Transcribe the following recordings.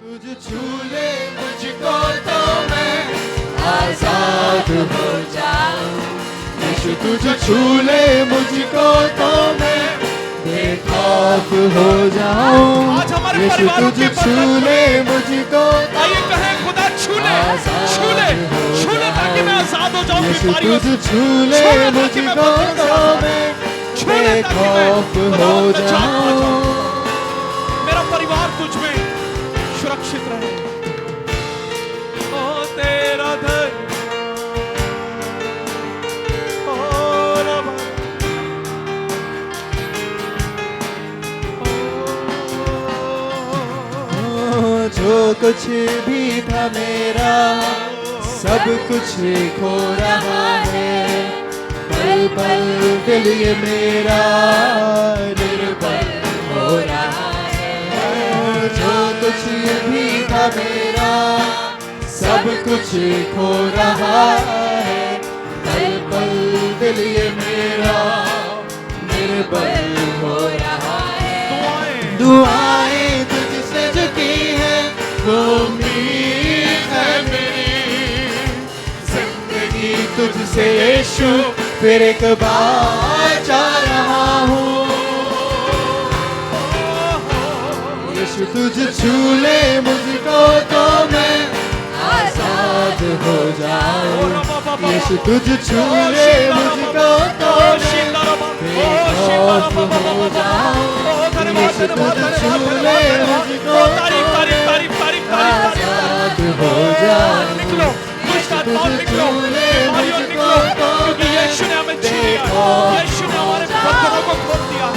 तुझ छू ले मुझको तो मैं आजाद हो जाऊं। यीशु तुझ छू ले मुझको तो मैं बेखौफ हो जाऊं। आज हमारे यीशु परिवारों तुझ के छू ले मुझको आइए कहें खुदा छू ले, छू ले, छू ले ताकि मैं आजाद हो जाऊं यीशु बीमारियों से। तुझ छू ले मुझको तो मैं बेखौफ हो जाऊं। मेरा परिवार तुझ में सुरक्षित रहे। ओ तेरा धर्म, ओ रब, जो कुछ भी था मेरा सब कुछ खो रहा है। पल पल दिल ये मेरा निर्बल हो रहा है। जो कुछ भी था मेरा सब कुछ खो रहा है। पल पल दिल ये मेरा निर्बल हो रहा है। दुआएं तुझसे जो की है वो उम्मीद है मेरी। जिंदगी तुझसे यीशु फिर एक बार जा रहा हूँ। यीशु तुझ छू ले मुझको तो मैं आजाद हो जाऊं। यीशु तुझ छू ले मुझको तो मैं बेखौफ हो जाऊं। यीशु तुझ छू ले मुझको तो मैं आजाद हो जाऊं। निकलो, तुझ छू ले मुझको तो क्योंकि यीशु ने हमें छू लिया, यीशु ने हमारे बंधनों को खोल दिया।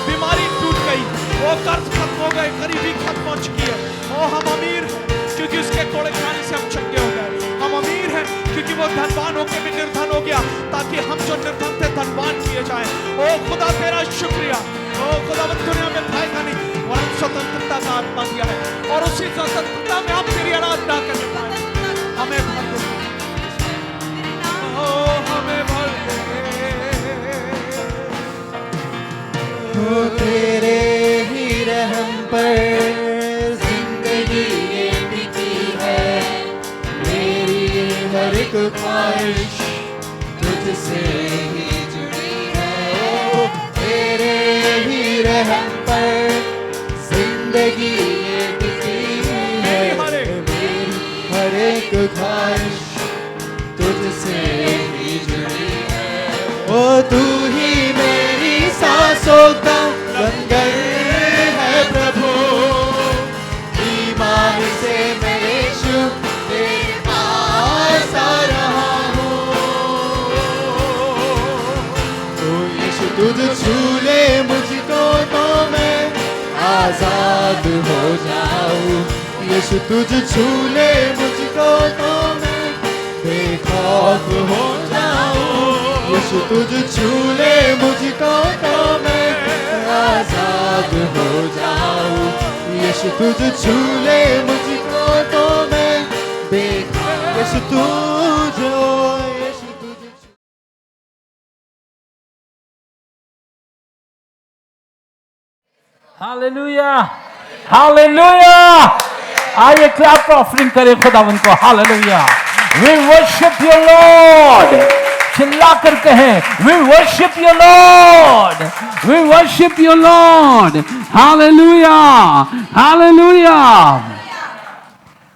बीमारी टूट गई, वो कर्ज खत्म हो गए, गरीबी खत्म हो चुकी है। ओ हम अमीर हैं क्योंकि उसके कोड़े खाने से हम चंगे हो गए। हम अमीर हैं क्योंकि वो धनवान होकर भी निर्धन हो गया ताकि हम जो निर्धन थे धनवान किए जाएं। ओ खुदा तेरा शुक्रिया। ओ खुदा दुनिया में पाएगा नहीं और हम स्वतंत्रता का आत्मा दिया है और उसी स्वतंत्रता में हम तेरी आराधना करने पाए। हमें भर दे, ओ हमें भर दे। हो तेरे ही रहम पर जिंदगी ये टिकी है। मेरी हर एक ख्वाहिश तुझसे ही जुड़ी है। ओ तेरे ही रहम पर जिंदगी ये टिकी है। मेरी हर एक ख्वाहिश तुझसे ही जुड़ी है। ओ तू ही मेरी सांसों का लंगर है प्रभु। ईमान से मैं यीशु तेरे पास आ रहा हूँ। तो यीशु तुझ छू ले मुझको तो मैं आजाद हो जाऊँ। यीशु तुझ छू ले मुझको तो मैं बेखौफ हो जाऊँ। यीशु तुझ छू ले मुझको तो मैं आजाद हो जाऊँ। यीशु तुझ छू ले मुझको तो मैं बेखौफ। यीशु तुझ हालेलुया, हालेलुया। आइए क्लैप ऑफरिंग करें खुदावन को। Hallelujah. We worship you Lord. चिल्लाकर कहें we worship you Lord, we worship you Lord. Hallelujah, hallelujah.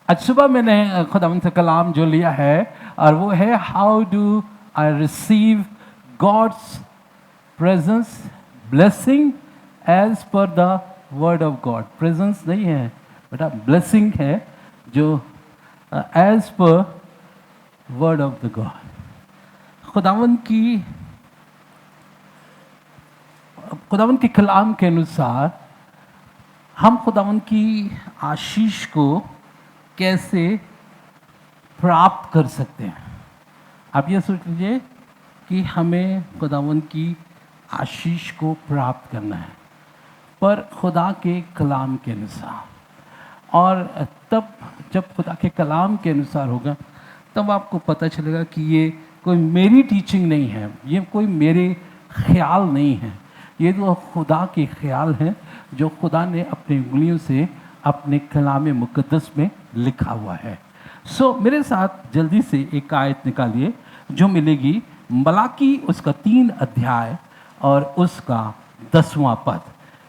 आज सुबह मैंने खुदावन से कलाम जो लिया है और वो है how do I receive God's presence blessing as per the word of God. Presence नहीं है बेटा, ब्लेसिंग है जो as per word of the God. खुदावन की कलाम के अनुसार हम खुदावन की आशीष को कैसे प्राप्त कर सकते हैं। आप ये सोच लीजिए कि हमें खुदावन की आशीष को प्राप्त करना है पर खुदा के कलाम के अनुसार। और तब जब खुदा के कलाम के अनुसार होगा तब आपको पता चलेगा कि ये कोई मेरी टीचिंग नहीं है, ये कोई मेरे ख्याल नहीं है, ये तो खुदा के ख्याल हैं जो खुदा ने अपनी उंगलियों से अपने कलाम मुक़द्दस में लिखा हुआ है। सो मेरे साथ जल्दी से एक आयत निकालिए जो मिलेगी मलाकी उसका 3 अध्याय और उसका 10वां पद।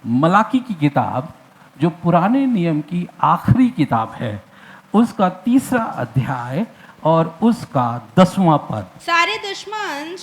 मलाकी की किताब जो पुराने नियम की आखिरी किताब है, उसका 3रा अध्याय और उसका 10वां पद। सारे 10वां अंश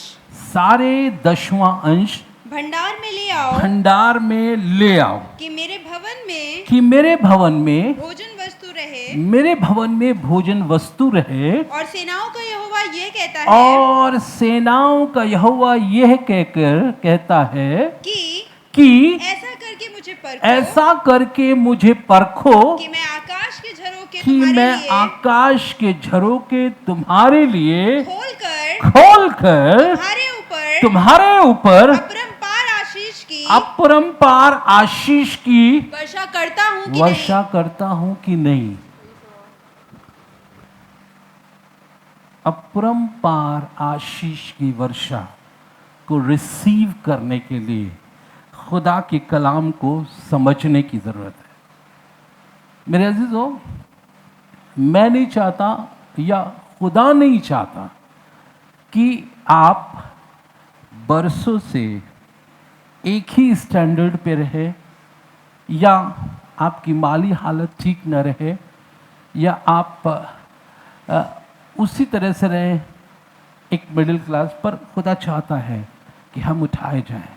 सारे 10वां अंश भंडार में ले आओ भंडार में ले आओ कि मेरे भवन में कि मेरे भवन में भोजन वस्तु रहे। मेरे भवन में भोजन वस्तु रहे। और सेनाओं का यहोवा यह कहता है और सेनाओं का यहोवा यह कहकर कहता है कि कि ऐसा करके मुझे परखो कि मैं आकाश के झरोके कि मैं तुम्हारे लिए आकाश के झरोके तुम्हारे लिए खोलकर खोलकर तुम्हारे ऊपर अपरंपार आशीष की अपरंपार आशीष की वर्षा करता हूँ कि नहीं। अपरंपार आशीष की वर्षा को रिसीव करने के लिए खुदा के कलाम को समझने की ज़रूरत है। मेरे अजीज़ों, मैं नहीं चाहता या खुदा नहीं चाहता कि आप बरसों से एक ही स्टैंडर्ड पे रहे, या आपकी माली हालत ठीक न रहे, या आप उसी तरह से रहे एक मिडिल क्लास पर। खुदा चाहता है कि हम उठाए जाएं,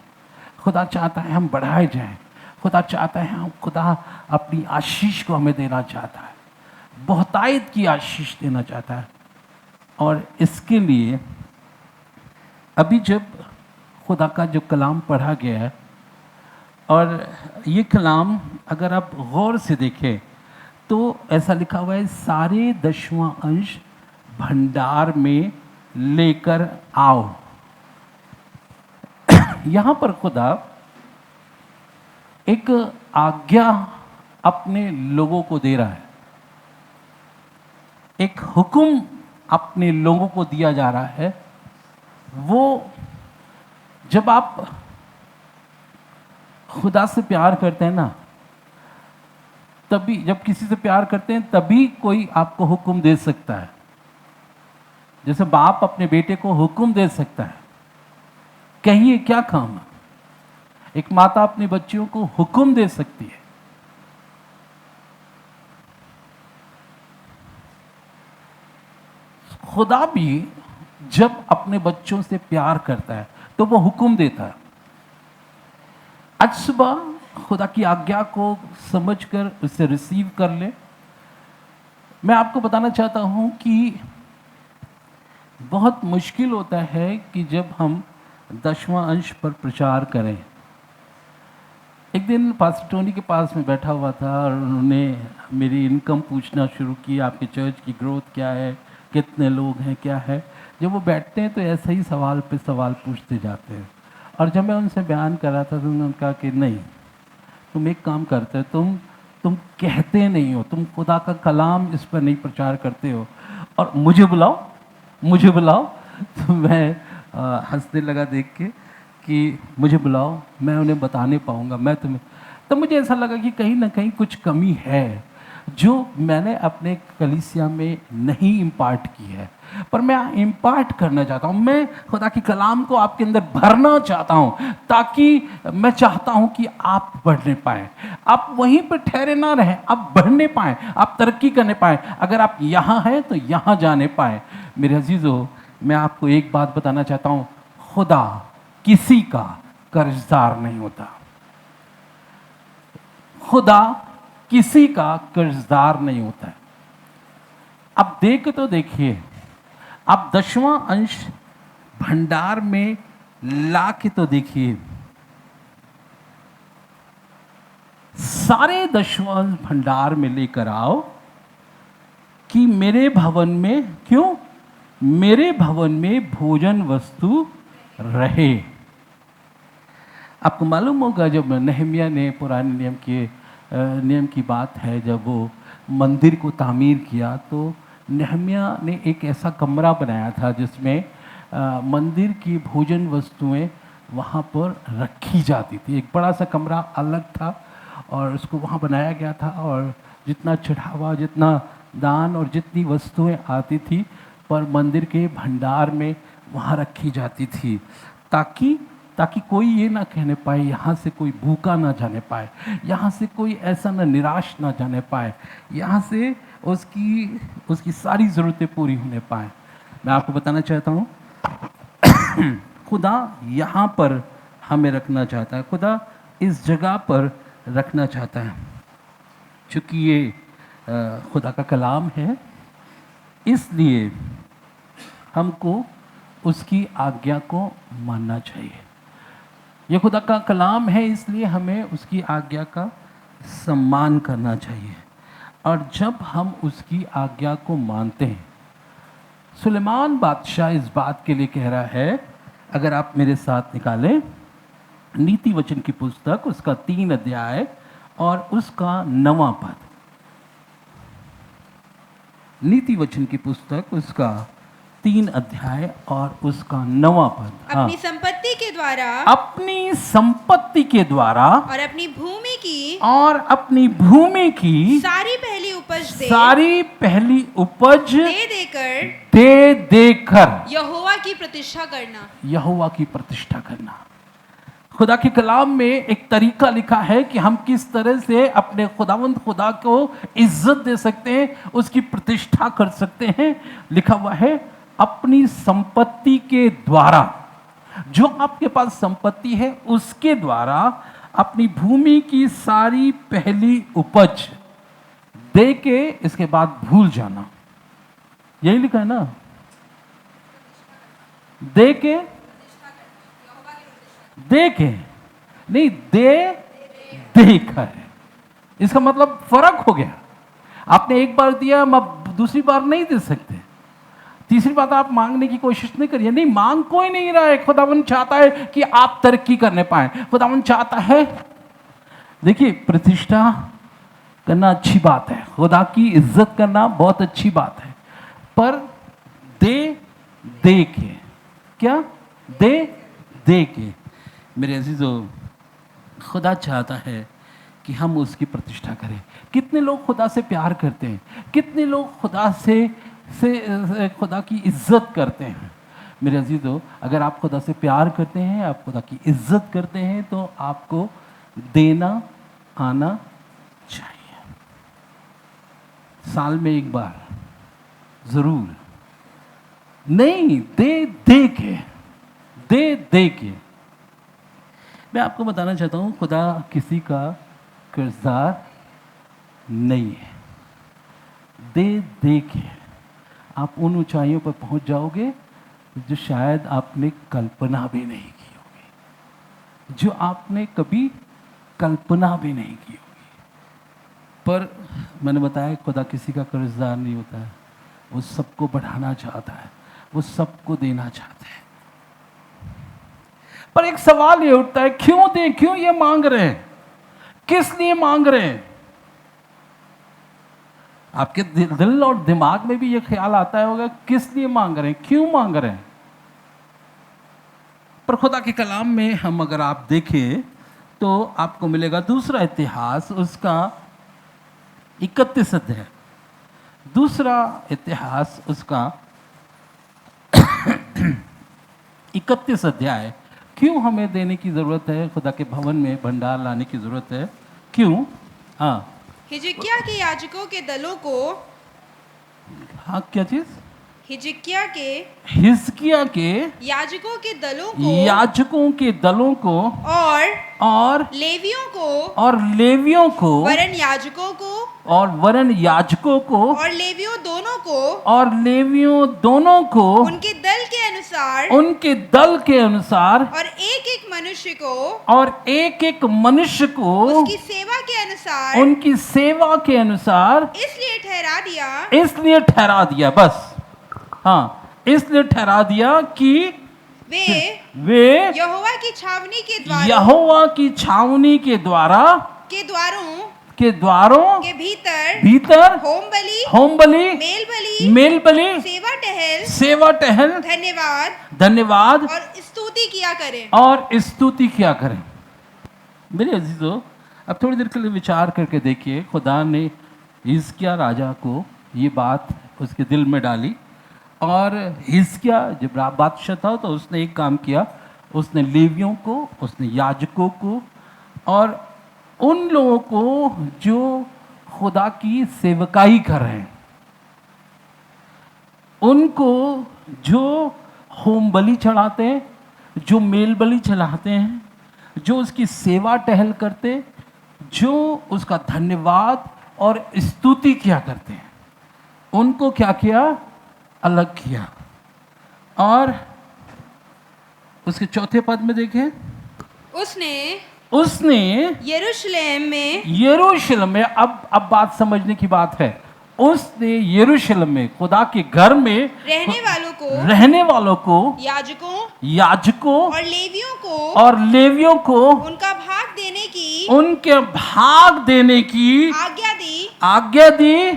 खुदा चाहता है हम बढ़ाए जाएं, खुदा चाहता है हम खुदा अपनी आशीष को हमें देना चाहता है, बहुतायत की आशीष देना चाहता है। और इसके लिए अभी जब खुदा का जो कलाम पढ़ा गया है, और ये कलाम अगर आप गौर से देखें तो ऐसा लिखा हुआ है सारे 10वां अंश भंडार में लेकर आओ। यहाँ पर खुदा एक आज्ञा अपने लोगों को दे रहा है, एक हुक्म अपने लोगों को दिया जा रहा है। वो जब आप खुदा से प्यार करते हैं ना, तभी जब किसी से प्यार करते हैं तभी कोई आपको हुक्म दे सकता है। जैसे बाप अपने बेटे को हुक्म दे सकता है, कहिए क्या काम है। एक माता अपने बच्चियों को हुक्म दे सकती है। खुदा भी जब अपने बच्चों से प्यार करता है तो वो हुक्म देता है। आज सुबह खुदा की आज्ञा को समझकर उसे रिसीव कर ले। मैं आपको बताना चाहता हूं कि बहुत मुश्किल होता है कि जब हम 10वां अंश पर प्रचार करें। एक दिन पास्टर टोनी के पास में बैठा हुआ था और उन्होंने मेरी इनकम पूछना शुरू की, आपके चर्च की ग्रोथ क्या है, कितने लोग हैं, क्या है। जब वो बैठते हैं तो ऐसा ही सवाल पे सवाल पूछते जाते हैं। और जब मैं उनसे बयान कर रहा था तो उन्होंने कहा कि नहीं, तुम एक काम करते हो, तुम कहते नहीं हो, तुम खुदा का कलाम इस पर नहीं प्रचार करते हो, और मुझे बुलाओ। तो मैं हंसने लगा देख के कि मुझे बुलाओ, मैं उन्हें बता नहीं पाऊँगा, मैं तुम्हें। तब मुझे ऐसा लगा कि कहीं ना कहीं कुछ कमी है जो मैंने अपने कलीसिया में नहीं इम्पार्ट की है, पर मैं इम्पार्ट करना चाहता हूँ। मैं खुदा की कलाम को आपके अंदर भरना चाहता हूँ, ताकि मैं चाहता हूँ कि आप बढ़ने पाएँ, आप वहीं पर ठहरे ना रहें, आप बढ़ने पाएँ, आप तरक्की करने पाएँ। अगर आप यहाँ हैं तो यहाँ जाने पाएँ। मेरे अजीज़ों, मैं आपको एक बात बताना चाहता हूँ, खुदा किसी का कर्जदार नहीं होता। खुदा किसी का कर्जदार नहीं होता है। अब देखिए, आप 10वां अंश भंडार में ला के तो देखिए, सारे 10वां अंश भंडार में लेकर आओ कि मेरे भवन में, क्यों? मेरे भवन में भोजन वस्तु रहे। आपको मालूम होगा जब नहम्याह ने पुराने नियम की बात है, जब वो मंदिर को तामीर किया तो नहम्याह ने एक ऐसा कमरा बनाया था जिसमें मंदिर की भोजन वस्तुएं वहाँ पर रखी जाती थी। एक बड़ा सा कमरा अलग था और उसको वहाँ बनाया गया था, और जितना चढ़ावा, जितना दान और जितनी वस्तुएं आती थी पर मंदिर के भंडार में वहाँ रखी जाती थी, ताकि ताकि कोई ये ना कहने पाए, यहाँ से कोई भूखा ना जाने पाए, यहाँ से कोई ऐसा ना निराश ना जाने पाए, यहाँ से उसकी सारी ज़रूरतें पूरी होने पाए। मैं आपको बताना चाहता हूँ खुदा यहाँ पर हमें रखना चाहता है, खुदा इस जगह पर रखना चाहता है। चूँकि ये खुदा का कलाम है, इसलिए हमको उसकी आज्ञा को मानना चाहिए। ये खुदा का कलाम है, इसलिए हमें उसकी आज्ञा का सम्मान करना चाहिए। और जब हम उसकी आज्ञा को मानते हैं, सुलेमान बादशाह इस बात के लिए कह रहा है, अगर आप मेरे साथ निकालें नीति वचन की पुस्तक, उसका 3 अध्याय और उसका 9वां पद। नीति वचन की पुस्तक, उसका 3 अध्याय और उसका 9वां पद। अपनी संपत्ति के द्वारा, अपनी संपत्ति के द्वारा और अपनी भूमि की सारी पहली उपज सारी पहली उपज दे देकर यहोवा की प्रतिष्ठा करना। यहोवा की प्रतिष्ठा करना। खुदा के कलाम में एक तरीका लिखा है कि हम किस तरह से अपने खुदावंद खुदा को इज्जत दे सकते हैं, उसकी प्रतिष्ठा कर सकते हैं। लिखा हुआ है अपनी संपत्ति के द्वारा, जो आपके पास संपत्ति है उसके द्वारा अपनी भूमि की सारी पहली उपज दे के इसके बाद भूल जाना। यही लिखा है ना, दे के नहीं, देकर। इसका मतलब फर्क हो गया। आपने एक बार दिया, अब दूसरी बार नहीं दे सकते। तीसरी बात, आप मांगने की कोशिश नहीं करिए। नहीं, मांग कोई नहीं रहा है। खुदावन चाहता है कि आप तरक्की करने पाए। खुदावन चाहता है, देखिए, प्रतिष्ठा करना अच्छी बात है, खुदा की इज्जत करना बहुत अच्छी बात है, पर दे के, क्या दे के। मेरे अजीजों, खुदा चाहता है कि हम उसकी प्रतिष्ठा करें। कितने लोग खुदा से प्यार करते हैं, कितने लोग खुदा से खुदा की इज्जत करते हैं। मेरे अजीजों, अगर आप खुदा से प्यार करते हैं, आप खुदा की इज्जत करते हैं, तो आपको देना आना चाहिए। साल में एक बार जरूर, नहीं, दे के। मैं आपको बताना चाहता हूँ, खुदा किसी का कर्जदार नहीं है। दे के आप उन ऊंचाइयों पर पहुंच जाओगे जो शायद आपने कल्पना भी नहीं की होगी, जो आपने कभी कल्पना भी नहीं की होगी। पर मैंने बताया, खुदा किसी का कर्जदार नहीं होता है। वो सबको बढ़ाना चाहता है, वो सबको देना चाहता है। पर एक सवाल ये उठता है, क्यों ये मांग रहे हैं, किस लिए मांग रहे हैं? आपके दिल और दिमाग में भी ये ख्याल आता होगा, किस लिए मांग रहे हैं, क्यों मांग रहे हैं? पर खुदा के कलाम में हम अगर आप देखें तो आपको मिलेगा दूसरा इतिहास, उसका 31 अध्याय। दूसरा इतिहास उसका 31 अध्याय। क्यों हमें देने की जरूरत है, खुदा के भवन में भंडार लाने की जरूरत है, क्यों? हाँ, हिजकिय्याह के याजकों के दलों को, हाँ, क्या चीज? हिजकिय्याह के याजकों के दलों को और लेवियों को वरन याजकों को और लेवियों दोनों को उनके दल के अनुसार और एक एक मनुष्य को उनकी सेवा के अनुसार इसलिए ठहरा दिया। बस, हाँ, इसलिए ठहरा दिया कि वे यहोवा की छावनी के द्वारों के भीतर होम बलि, मेल बलि, सेवा टहल, धन्यवाद और स्तुति किया करें। मेरे अजीजों, अब थोड़ी देर के लिए विचार करके देखिए, खुदा ने हिजकिय्याह राजा को ये बात उसके दिल में डाली, और हिजकिय्याह जब बादशाह था तो उसने एक काम किया, उसने लेवियों को, उसने याजकों को और उन लोगों को जो खुदा की सेवकाई कर रहे हैं, उनको जो होम बलि चढ़ाते हैं, जो मेल बलि चढ़ाते हैं, जो उसकी सेवा टहल करते, जो उसका धन्यवाद और स्तुति किया करते हैं, उनको क्या किया? अलग किया। और उसके चौथे पद में देखें, उसने यरूशलेम में, अब बात समझने की बात है, उसने यरूशलेम में खुदा के घर में रहने वालों को याजकों और लेवियों को उनका उनके भाग देने की आज्ञा दी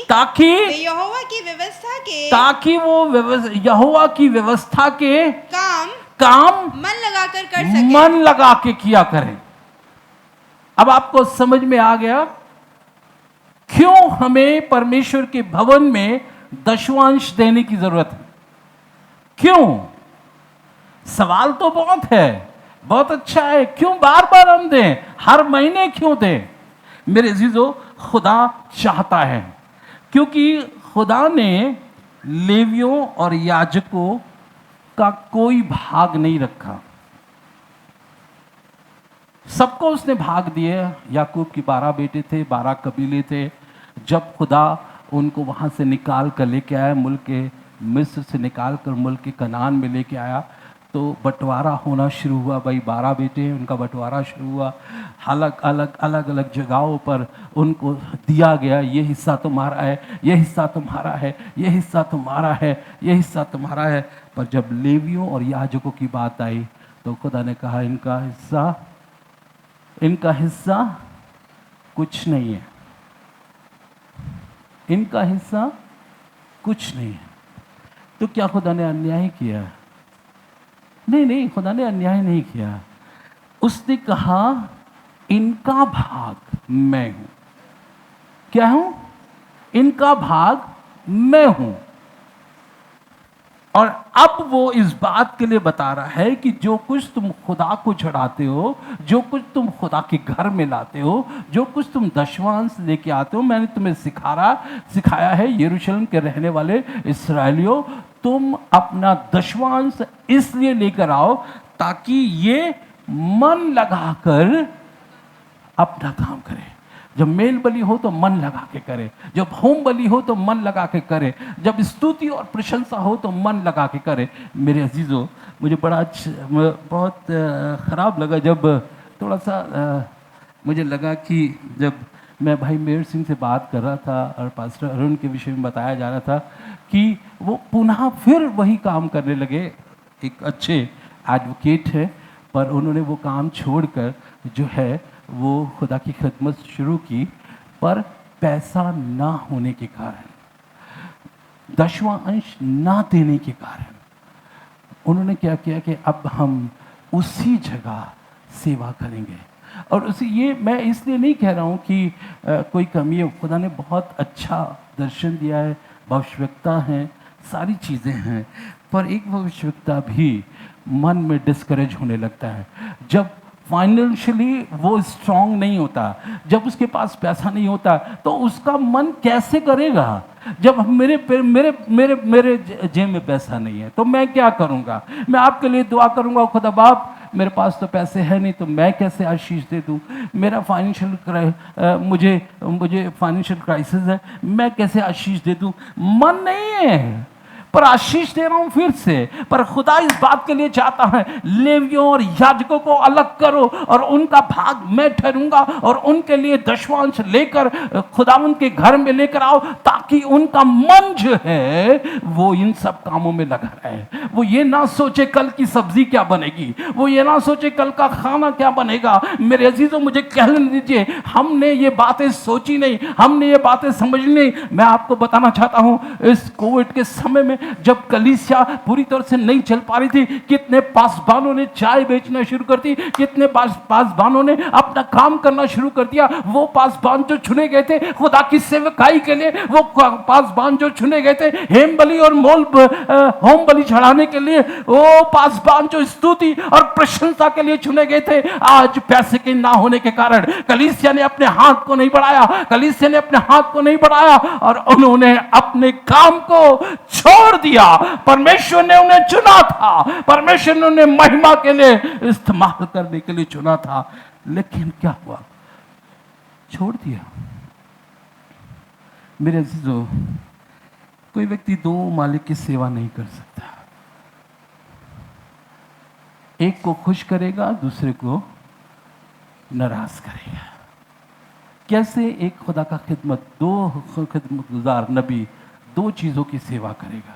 ताकि यहोवा की व्यवस्था के काम मन लगा के किया करें। अब आपको समझ में आ गया क्यों हमें परमेश्वर के भवन में दशवांश देने की जरूरत है? क्यों? सवाल तो बहुत है, बहुत अच्छा है, क्यों बार बार हम दें, हर महीने क्यों दें? मेरे अजीजों, खुदा चाहता है, क्योंकि खुदा ने लेवियों और याजकों का कोई भाग नहीं रखा, सबको उसने भाग दिए। याकूब की 12 बेटे थे, 12 कबीले थे। जब खुदा उनको वहां से निकाल कर लेके आया, मुल्क के मिस्र से निकाल कर मुल्क के कनान में लेके आया, तो बंटवारा होना शुरू हुआ। भाई 12 बेटे हैं, उनका बंटवारा शुरू हुआ, अलग अलग जगहों पर उनको दिया गया, ये हिस्सा तुम्हारा है, ये हिस्सा तुम्हारा है, ये हिस्सा तुम्हारा है, ये हिस्सा तुम्हारा है। पर जब लेवियों और याजकों की बात आई तो खुदा ने कहा इनका हिस्सा कुछ नहीं है, इनका हिस्सा कुछ नहीं है। तो क्या खुदा ने अन्याय किया? नहीं, खुदा ने अन्याय नहीं किया। उसने कहा इनका भाग मैं हूं। क्या हूं? इनका भाग मैं हूं। और अब वो इस बात के लिए बता रहा है कि जो कुछ तुम खुदा को चढ़ाते हो, जो कुछ तुम खुदा के घर में लाते हो, जो कुछ तुम दशवांश लेके आते हो, मैंने तुम्हें सिखाया है यरूशलेम के रहने वाले इस्राएलियों, तुम अपना दशवांश इसलिए लेकर आओ ताकि ये मन लगाकर अपना काम करे। जब मेल बलि हो तो मन लगा के करे, जब होम बलि हो तो मन लगा के करे, जब स्तुति और प्रशंसा हो तो मन लगा के करे। मेरे अजीजों, मुझे बहुत ख़राब लगा जब थोड़ा सा मुझे लगा कि जब मैं भाई मेहर सिंह से बात कर रहा था और पास्टर अरुण के विषय में बताया जा रहा था कि वो पुनः फिर वही काम करने लगे। एक अच्छे एडवोकेट है, पर उन्होंने वो काम छोड़कर जो है वो खुदा की खिदमत शुरू की, पर पैसा ना होने के कारण, दशवां अंश ना देने के कारण उन्होंने क्या किया कि अब हम उसी जगह सेवा करेंगे। और ये मैं इसलिए नहीं कह रहा हूँ कि कोई कमी है, खुदा ने बहुत अच्छा दर्शन दिया है, भविष्यवक्ता हैं, सारी चीज़ें हैं, पर एक भविष्यवक्ता भी मन में डिस्करेज होने लगता है जब फाइनेंशियली वो स्ट्रांग नहीं होता, जब उसके पास पैसा नहीं होता तो उसका मन कैसे करेगा? जब मेरे जेब में पैसा नहीं है तो मैं क्या करूँगा? मैं आपके लिए दुआ करूँगा, खुदा बाप मेरे पास तो पैसे है नहीं तो मैं कैसे आशीष दे दूँ? मेरा फाइनेंशियल मुझे फाइनेंशियल क्राइसिस है, मैं कैसे आशीष दे दूँ? मन नहीं है, पर आशीष दे रहा हूं फिर से। पर खुदा इस बात के लिए चाहता है लेवियों और याजकों को अलग करो और उनका भाग मैं ठहरूंगा और उनके लिए दशवांश लेकर खुदा उनके घर में लेकर आओ, ताकि उनका मन जो है वो इन सब कामों में लगा रहे। वो ये ना सोचे कल की सब्जी क्या बनेगी, वो ये ना सोचे कल का खाना क्या बनेगा। मेरे अजीजों, मुझे कहने दीजिए, हमने ये बातें सोची नहीं, हमने ये बातें समझी नहीं। मैं आपको बताना चाहता हूं, इस कोविड के समय में जब कलीसिया पूरी तरह से नहीं चल पा रही थी, कितने पासबानों ने चाय बेचना शुरू कर दी, कितने पासबानों ने अपना काम करना शुरू कर दिया। वो पासबान जो चुने गए थे खुदा की सेवकाई के लिए, वो पासबान जो चुने गए थे हेम बलि और होम बलि चढ़ाने के लिए, वो पासबान जो स्तुति और प्रशंसा के लिए चुने गए थे, आज पैसे के ना होने के कारण कलीसिया ने अपने हाथ को नहीं बढ़ाया, कलीसिया ने अपने हाथ को नहीं बढ़ाया और उन्होंने अपने काम को छोड़ दिया। परमेश्वर ने उन्हें चुना था, परमेश्वर ने उन्हें महिमा के लिए इस्तेमाल करने के लिए चुना था, लेकिन क्या हुआ? छोड़ दिया। मेरे अजीजों, कोई व्यक्ति दो मालिक की सेवा नहीं कर सकता। एक को खुश करेगा, दूसरे को नाराज करेगा। कैसे एक खुदा का दो खिदमतगुजार नबी दो चीजों की सेवा करेगा?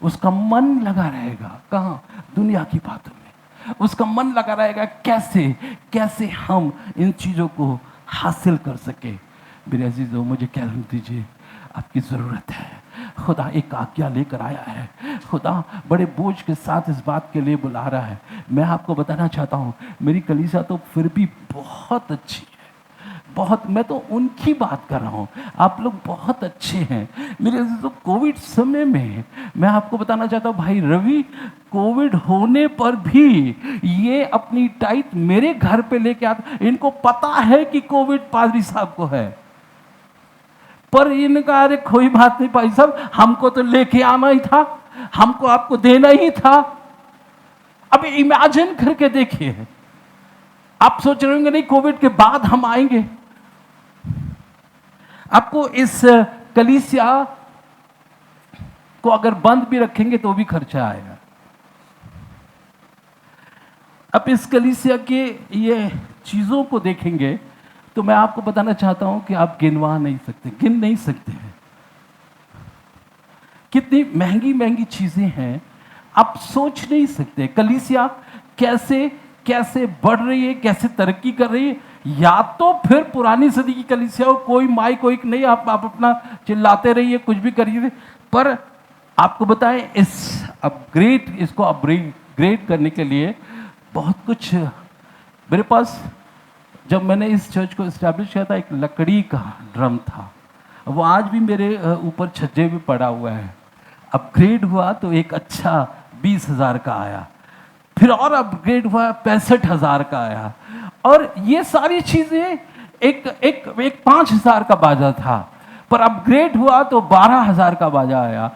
उसका मन लगा रहेगा कहाँ? दुनिया की बातों में। उसका मन लगा रहेगा कैसे कैसे हम इन चीजों को हासिल कर सके। मेरे अजीजों, मुझे कहने दीजिए, आपकी जरूरत है। खुदा एक आज्ञा लेकर आया है, खुदा बड़े बोझ के साथ इस बात के लिए बुला रहा है। मैं आपको बताना चाहता हूँ, मेरी कलीसिया तो फिर भी बहुत अच्छी है, बहुत। मैं तो उनकी बात कर रहा हूँ, आप लोग बहुत अच्छे हैं मेरे। तो कोविड समय में मैं आपको बताना चाहता हूँ, भाई रवि कोविड होने पर भी ये अपनी टाइट मेरे घर पे लेके आते। इनको पता है कि कोविड पादरी साहब को है, पर इनका अरे कोई बात नहीं भाई साहब, हमको तो लेके आना ही था, हमको आपको देना ही था। अब इमेजिन करके देखिए, आप सोच रहे होंगे नहीं कोविड के बाद हम आएंगे। आपको इस कलीसिया को अगर बंद भी रखेंगे तो भी खर्चा आएगा। अब इस कलीसिया के ये चीजों को देखेंगे तो मैं आपको बताना चाहता हूं कि आप गिन नहीं सकते हैं। कितनी महंगी महंगी चीजें हैं, आप सोच नहीं सकते। कलीसिया कैसे कैसे बढ़ रही है, कैसे तरक्की कर रही है। या तो फिर पुरानी सदी की कलीसिया हो, कोई माइक कोई नहीं, आप अपना चिल्लाते रहिए, कुछ भी करिए। पर आपको बताएं, इसको अपग्रेड करने के लिए बहुत कुछ मेरे पास। जब मैंने इस चर्च को इस्टेब्लिश किया था, एक लकड़ी का ड्रम था, वो आज भी मेरे ऊपर छज्जे में पड़ा हुआ है। अपग्रेड हुआ तो एक अच्छा 20,000 का आया, फिर और अपग्रेड हुआ 65,000 का आया, और ये सारी चीजें एक 5,000 का बाजा था, पर अपग्रेड हुआ तो 12,000 का बाजा आया,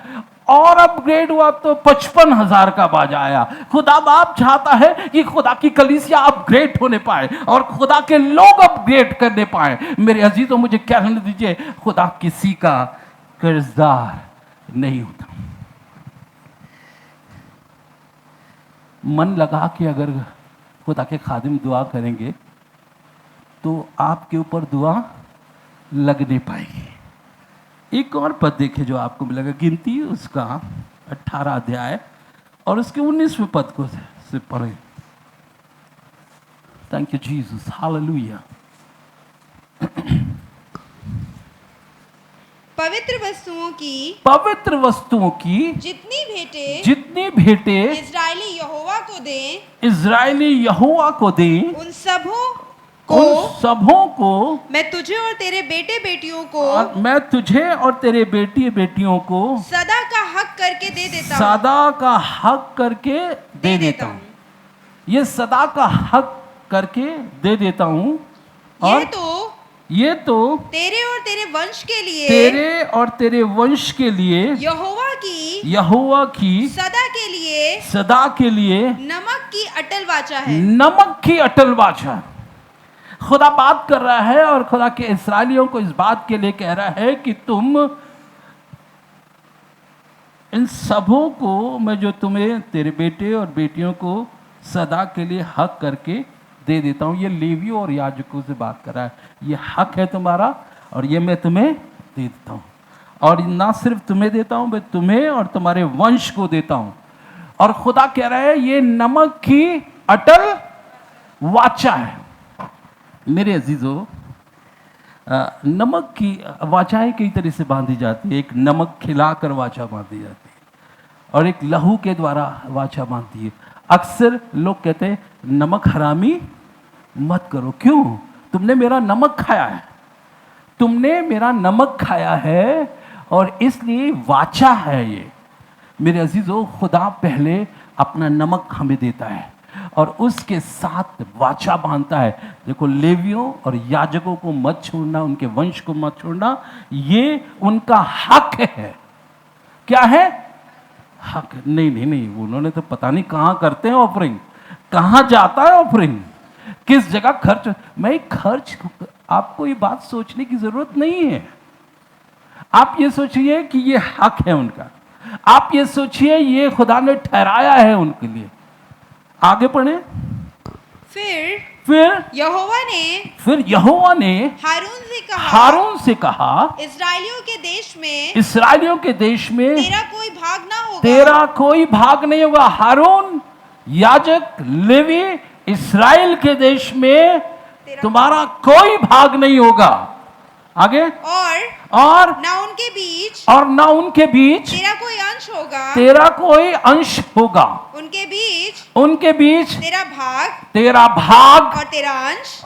और अपग्रेड हुआ तो 55,000 का बाजा आया। खुदा बाप चाहता है कि खुदा की कलीसिया अपग्रेड होने पाए और खुदा के लोग अपग्रेड करने पाए। मेरे अजीजों, मुझे कहने दीजिए, खुदा किसी का कर्जदार नहीं होता। मन लगा के अगर खुदा के खादिम दुआ करेंगे तो आपके ऊपर दुआ लग नहीं पाएगी। एक और पद देखे जो आपको मिलेगा, गिनती उसका 18 अध्याय और उसके 19वें पद को से पढ़े। Thank you Jesus, hallelujah. पवित्र वस्तुओं की जितनी भेंटें इजरायली यहोवा को दें, उन सबों को मैं तुझे और तेरे बेटे बेटियों को सदा का हक करके दे देता हूँ। ये सदा का हक करके दे देता हूँ। और ये तो तेरे और तेरे वंश के लिए यहोवा की सदा के लिए नमक की अटल वाचा है। नमक की अटल वाचा। खुदा बात कर रहा है और खुदा के इस्राएलियों को इस बात के लिए कह रहा है कि तुम इन सबों को, मैं जो तुम्हें तेरे बेटे और बेटियों को सदा के लिए हक करके दे देता हूँ। ये लेवियों और याजकों से बात कर रहा है। ये हक है तुम्हारा और ये मैं तुम्हें दे देता हूँ। और ना सिर्फ तुम्हें देता हूँ, मैं तुम्हें और तुम्हारे वंश को देता हूँ। और खुदा कह रहा है ये नमक की अटल वाचा है। मेरे अजीजों, नमक की वाचाएं कई तरह से बांधी जाती है। एक नमक खिलाकर वाचा बांधी जाती है, और एक लहू के द्वारा वाचा बांधती है। अक्सर लोग कहते हैं नमक हरामी मत करो। क्यों? तुमने मेरा नमक खाया है, तुमने मेरा नमक खाया है और इसलिए वाचा है ये। मेरे अजीजों, खुदा पहले अपना नमक हमें देता है और उसके साथ वाचा बांधता है। देखो, लेवियों और याजकों को मत छोड़ना, उनके वंश को मत छोड़ना, ये उनका हक है। क्या है? हक। नहीं नहीं नहीं, उन्होंने तो पता नहीं कहां करते हैं ऑफरिंग, कहां जाता है ऑफरिंग, किस जगह खर्च। मैं खर्च, आपको ये बात सोचने की जरूरत नहीं है। आप ये सोचिए कि ये हक है उनका, आप ये सोचिए ये खुदा ने ठहराया है उनके लिए। आगे पढ़े। फिर यहोवा ने हारून से कहा, इस्राएलियों के देश में तेरा कोई भाग नहीं होगा। हारून, याजक, लेवी, इस्राएल के देश में तुम्हारा कोई भाग नहीं होगा। आगे। और ना उनके बीच तेरा कोई अंश होगा। उनके बीच तेरा भाग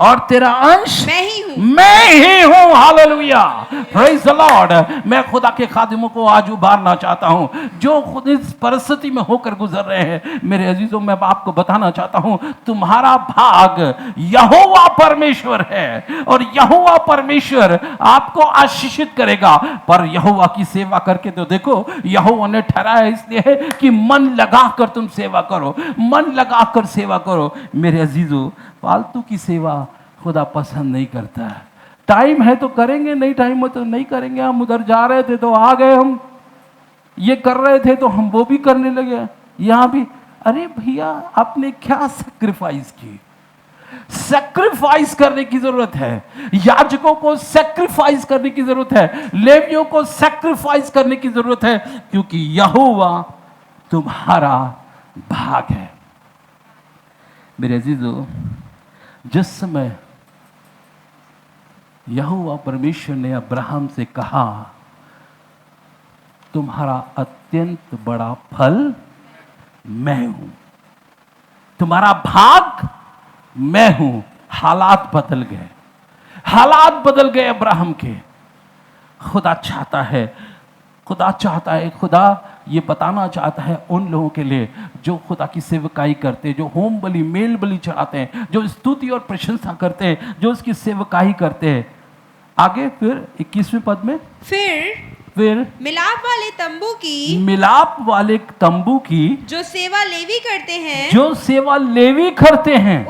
और तेरा अंश मैं ही हूं। Hallelujah, praise the Lord. मैं खुदा के खादिमों को आज उबारना चाहता हूं जो खुद इस परिस्थिति में होकर गुजर रहे हैं। मेरे अजीजों, मैं आपको बताना चाहता हूं, तुम्हारा भाग यहोवा परमेश्वर है और यहोवा परमेश्वर आपको आशीषित करेगा। पर यहोवा की सेवा करके तो देखो, यहोवा ने ठहराया इसलिए है कि मन लगाकर तुम सेवा करो, मन लगाकर सेवा करो। मेरे अजीजों, फालतू की सेवा खुदा पसंद नहीं करता है। टाइम है तो करेंगे, नहीं टाइम है तो नहीं करेंगे। हम उधर जा रहे थे तो आ गए, हम ये कर रहे थे तो हम वो भी करने लगे, यहां भी। अरे भैया, आपने क्या सैक्रिफाइस की? सैक्रिफाइस करने की जरूरत है। याजकों को सैक्रिफाइस करने की जरूरत है, लेवियों को सैक्रिफाइस करने की जरूरत है, क्योंकि यहोवा तुम्हारा भाग है। मेरे अजीजों, जिस समय यहोवा परमेश्वर ने अब्राहम से कहा, तुम्हारा अत्यंत बड़ा फल मैं हूं, तुम्हारा भाग मैं हूं, हालात बदल गए, हालात बदल गए अब्राहम के। खुदा चाहता है, खुदा ये बताना चाहता है उन लोगों के लिए जो खुदा की सेवकाई करते हैं, जो होम बलि, मेल बलि चढ़ाते हैं, जो स्तुति और प्रशंसा करते हैं, जो उसकी सेवकाई करते हैं। आगे फिर 21वें पद में, फिर मिलाप वाले तंबू की जो सेवा लेवी करते हैं,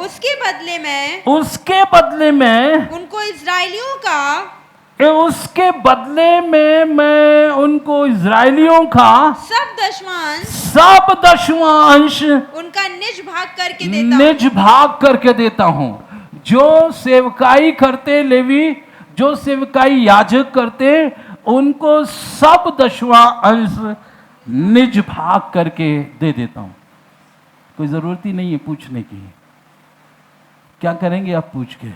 उसके बदले में उनको इजराइलियों का सब दशवांश उनका निज भाग करके देता हूं। जो सेवकाई करते लेवी, जो सेवकाई याजक करते, उनको सब दशवां अंश निज भाग करके दे देता हूं। कोई जरूरत ही नहीं है पूछने की, क्या करेंगे आप पूछ के।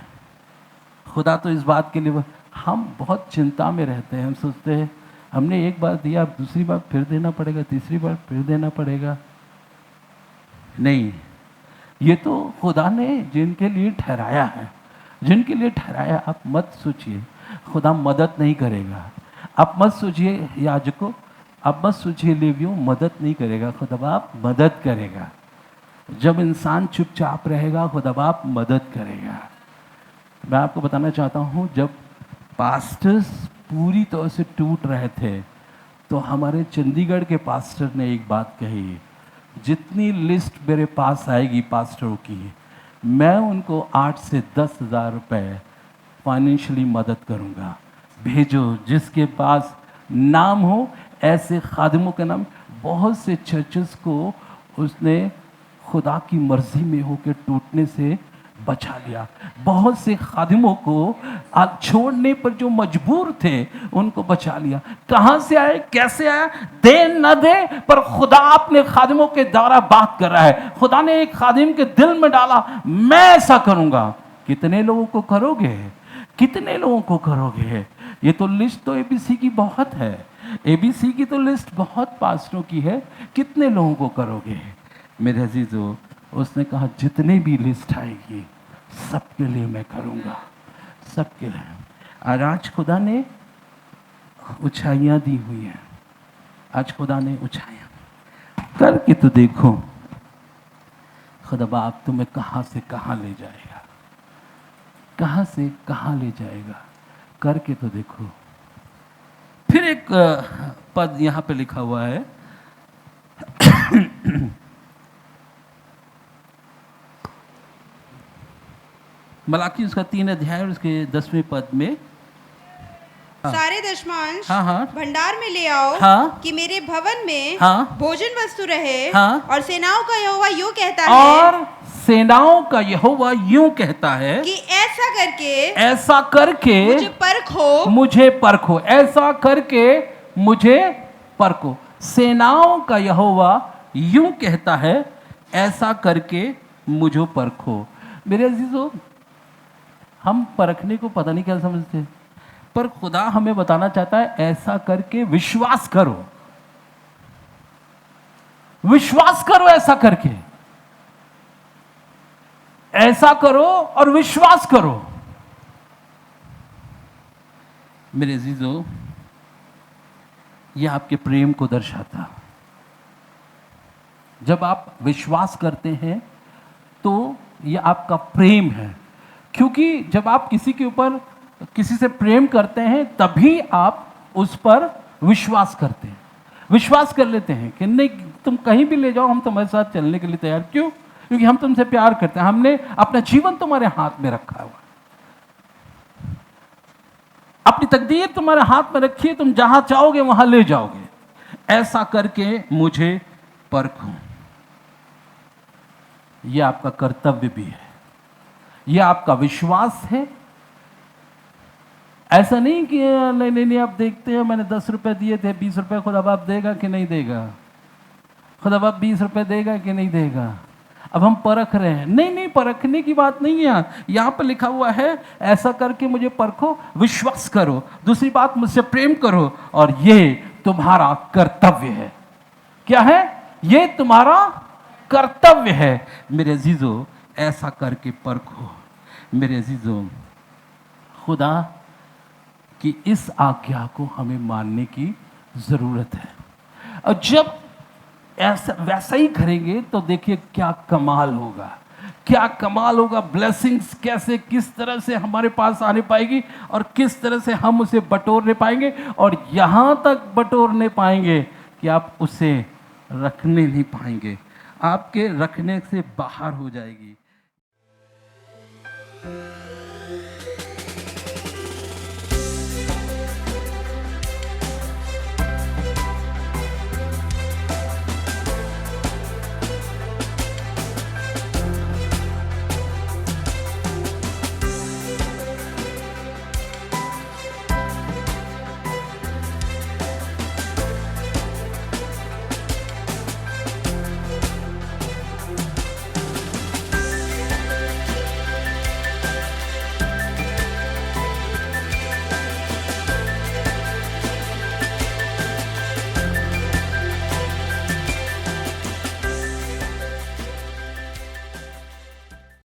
खुदा तो इस बात के लिए, हम बहुत चिंता में रहते हैं। हम सोचते हैं हमने एक बार दिया, दूसरी बार फिर देना पड़ेगा, तीसरी बार फिर देना पड़ेगा। नहीं, ये तो खुदा ने जिनके लिए ठहराया है, जिनके लिए ठहराया। आप मत सोचिए खुदा मदद नहीं करेगा, आप मत सोचिए याजकों, आप मत सोचिए लेवियों, मदद नहीं करेगा। खुदा बाप मदद करेगा। जब इंसान चुपचाप रहेगा, खुदा बाप मदद करेगा। मैं आपको बताना चाहता हूँ, जब पास्टर्स पूरी तरह से टूट रहे थे तो हमारे चंडीगढ़ के पास्टर ने एक बात कही, जितनी लिस्ट मेरे पास आएगी पास्टरों की, मैं उनको 8 से 10 हज़ार रुपये फाइनेंशियली मदद करूँगा। भेजो, जिसके पास नाम हो, ऐसे खादिमों के नाम। बहुत से चर्चेस को उसने खुदा की मर्जी में होकर टूटने से बचा लिया। बहुत से खादिमों को छोड़ने पर जो मजबूर थे उनको बचा लिया। कहां से आए, कैसे आया, दे न दे, पर खुदा अपने खादिमों के द्वारा बात कर रहा है। खुदा ने एक खादिम के दिल में डाला, मैं ऐसा करूंगा। कितने लोगों को करोगे, कितने लोगों को करोगे? ये तो लिस्ट तो एबीसी की बहुत है, ABC की तो लिस्ट बहुत पास्टरों की है, कितने लोगों को करोगे? मेरे अजीजों, उसने कहा जितने भी लिस्ट आएगी सबके लिए मैं करूँगा, सबके लिए। और आज खुदा ने ऊंचाइयाँ दी हुई हैं, आज खुदा ने ऊंचाइयाँ करके तो देखो खुदा बाप तुम्हें कहाँ से कहाँ ले जाएगा, कहाँ से कहाँ ले जाएगा, करके तो देखो। फिर एक पद यहाँ पे लिखा हुआ है मलाकी उसका 3 अध्याय और उसके 10वें पद में, सारे दशमांश हाँ, हाँ। भंडार में ले आओ, हाँ। कि मेरे भवन में हाँ। भोजन वस्तु रहे। हाँ। और सेनाओं का यहोवा यूं कहता और है सेनाओं का यहोवा यूं कहता है कि ऐसा करके मुझे परखो, मुझे परखो, ऐसा करके मुझे परखो। सेनाओं का यहोवा यूं कहता है, ऐसा करके मुझे परखो। मेरे अजीजों, हम परखने को पता नहीं क्या समझते, पर खुदा हमें बताना चाहता है ऐसा करके विश्वास करो, विश्वास करो, ऐसा करके, ऐसा करो और विश्वास करो। मेरे अजीजों, यह आपके प्रेम को दर्शाता। जब आप विश्वास करते हैं तो यह आपका प्रेम है, क्योंकि जब आप किसी के ऊपर, किसी से प्रेम करते हैं तभी आप उस पर विश्वास करते हैं, विश्वास कर लेते हैं कि नहीं तुम कहीं भी ले जाओ, हम तुम्हारे साथ चलने के लिए तैयार। क्यों? क्योंकि हम तुमसे प्यार करते हैं, हमने अपना जीवन तुम्हारे हाथ में रखा हुआ, अपनी तकदीर तुम्हारे हाथ में रखी है, तुम जहां चाहोगे वहां ले जाओगे। ऐसा करके मुझे परखो, यह आपका कर्तव्य भी है, यह आपका विश्वास है। ऐसा नहीं कि नहीं अब देखते हैं, मैंने 10 रुपए दिए थे, 20 रुपए खुदा बाप देगा कि नहीं देगा, खुदा बाप 20 रुपए देगा कि नहीं देगा, अब हम परख रहे हैं। नहीं, परखने की बात नहीं है, यहाँ पर लिखा हुआ है ऐसा करके मुझे परखो, विश्वास करो, दूसरी बात मुझसे प्रेम करो, और ये तुम्हारा कर्तव्य है। क्या है? ये तुम्हारा कर्तव्य है। मेरे अजीजों, ऐसा करके परखो। मेरे अजीजों, खुदा कि इस आज्ञा को हमें मानने की जरूरत है, और जब ऐसा वैसा ही करेंगे तो देखिए क्या कमाल होगा, क्या कमाल होगा। ब्लेसिंग्स कैसे, किस तरह से हमारे पास आने पाएगी और किस तरह से हम उसे बटोरने पाएंगे, और यहां तक बटोरने पाएंगे कि आप उसे रखने नहीं पाएंगे, आपके रखने से बाहर हो जाएगी।